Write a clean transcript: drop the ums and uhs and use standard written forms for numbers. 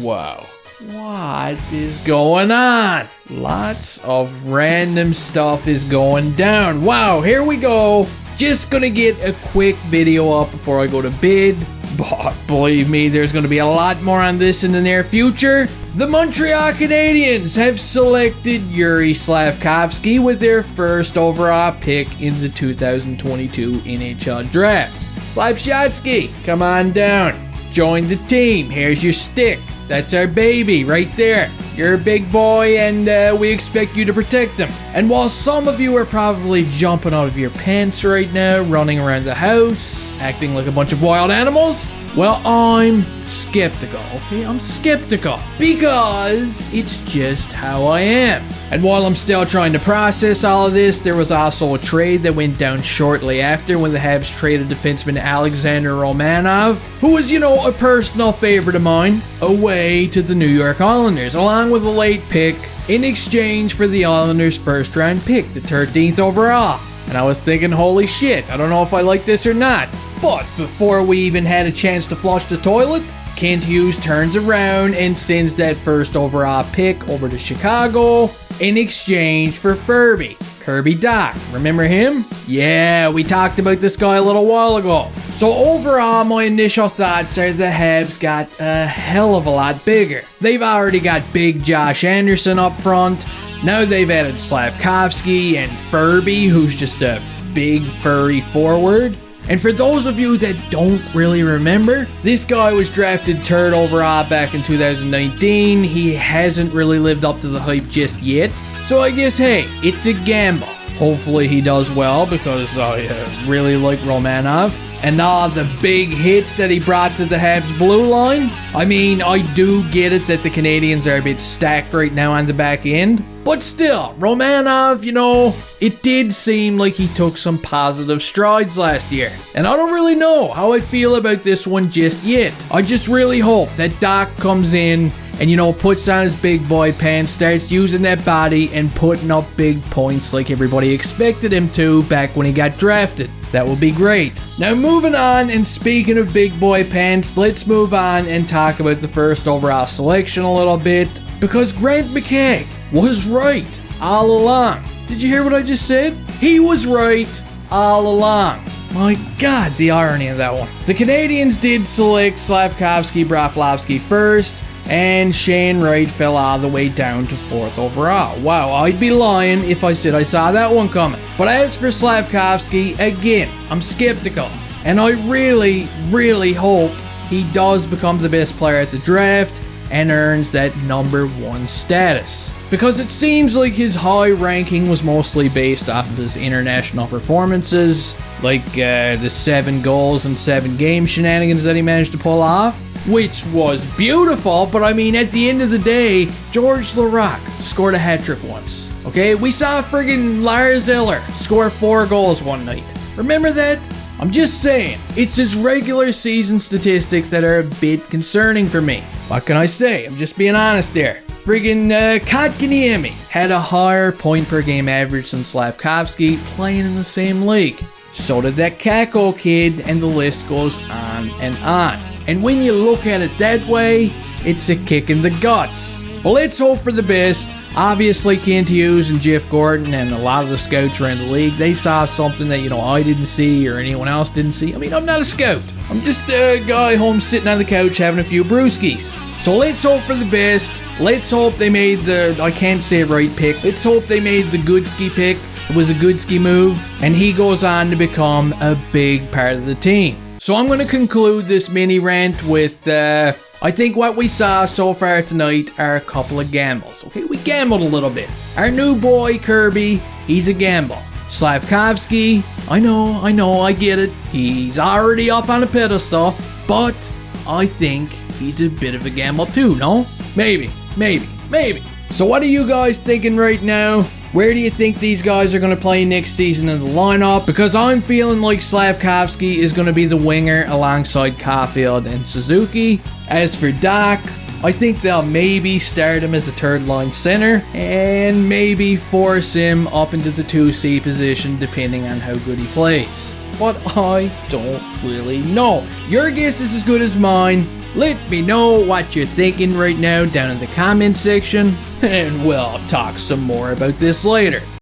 Wow. What is going on? Lots of random stuff is going down. Wow, here we go. Just gonna get a quick video up before I go to bed. But believe me, there's gonna be a lot more on this in the near future. The Montreal Canadiens have selected Juraj Slafkovsky with their first overall pick in the 2022 NHL Draft. Slafkovsky, come on down. Join the team. Here's your stick. That's our baby right there. You're a big boy and we expect you to protect him. And while some of you are probably jumping out of your pants right now, running around the house, acting like a bunch of wild animals, well, I'm skeptical, okay? I'm skeptical because it's just how I am. And while I'm still trying to process all of this, there was also a trade that went down shortly after when the Habs traded defenseman Alexander Romanov, who was, a personal favorite of mine, away to the New York Islanders, along with a late pick in exchange for the Islanders' first round pick, the 13th overall. And I was thinking, holy shit, I don't know if I like this or not. But before we even had a chance to flush the toilet, Kent Hughes turns around and sends that first overall pick over to Chicago in exchange for Kirby Dach. Remember him? Yeah, we talked about this guy a little while ago. So overall, my initial thoughts are the Habs got a hell of a lot bigger. They've already got big Josh Anderson up front. Now they've added Slafkovsky and Kirby, who's just a big furry forward. And for those of you that don't really remember, this guy was drafted 3rd overall back in 2019. He hasn't really lived up to the hype just yet. So I guess, hey, it's a gamble. Hopefully he does well because I really like Romanov. And all the big hits that he brought to the Habs blue line. I mean, I do get it that the Canadiens are a bit stacked right now on the back end. But still, Romanov, it did seem like he took some positive strides last year. And I don't really know how I feel about this one just yet. I just really hope that Doc comes in and, puts on his big boy pants, starts using that body and putting up big points like everybody expected him to back when he got drafted. That would be great. Now moving on, and speaking of big boy pants, let's move on and talk about the first overall selection a little bit. Because Grant McKegg was right all along. Did you hear what I just said? He was right all along. My God, the irony of that one. The Canadiens did select Slafkovsky, Broflovsky first, and Shane Wright fell all the way down to 4th overall. Wow, I'd be lying if I said I saw that one coming. But as for Slafkovsky, again, I'm skeptical. And I really, really hope he does become the best player at the draft and earns that number 1 status. Because it seems like his high ranking was mostly based off of his international performances, like the 7 goals and 7 game shenanigans that he managed to pull off, which was beautiful. But I mean, at the end of the day, George Laraque scored a hat trick once. Okay, we saw friggin' Lars Eller score 4 goals one night. Remember that? I'm just saying, it's his regular season statistics that are a bit concerning for me. What can I say? I'm just being honest there. Friggin' Kotkaniemi had a higher point per game average than Slafkovsky playing in the same league. So did that Kako kid, and the list goes on and on. And when you look at it that way, it's a kick in the guts. But let's hope for the best. Obviously, Kent Hughes and Jeff Gordon and a lot of the scouts around the league, they saw something that, I didn't see or anyone else didn't see. I mean, I'm not a scout. I'm just a guy home sitting on the couch having a few brewskis. So let's hope for the best. Let's hope they made I can't say right pick. Let's hope they made the Goodsky pick. It was a Goodsky move. And he goes on to become a big part of the team. So I'm going to conclude this mini rant with, I think what we saw so far tonight are a couple of gambles. Okay, we gambled a little bit. Our new boy, Kirby, he's a gamble. Slafkovsky, I know, I get it. He's already up on a pedestal, but I think he's a bit of a gamble too, no? Maybe. So what are you guys thinking right now? Where do you think these guys are going to play next season in the lineup? Because I'm feeling like Slafkovsky is going to be the winger alongside Caulfield and Suzuki. As for Dach, I think they'll maybe start him as a 3rd line center and maybe force him up into the 2C position depending on how good he plays. But I don't really know. Your guess is as good as mine. Let me know what you're thinking right now down in the comment section, and we'll talk some more about this later.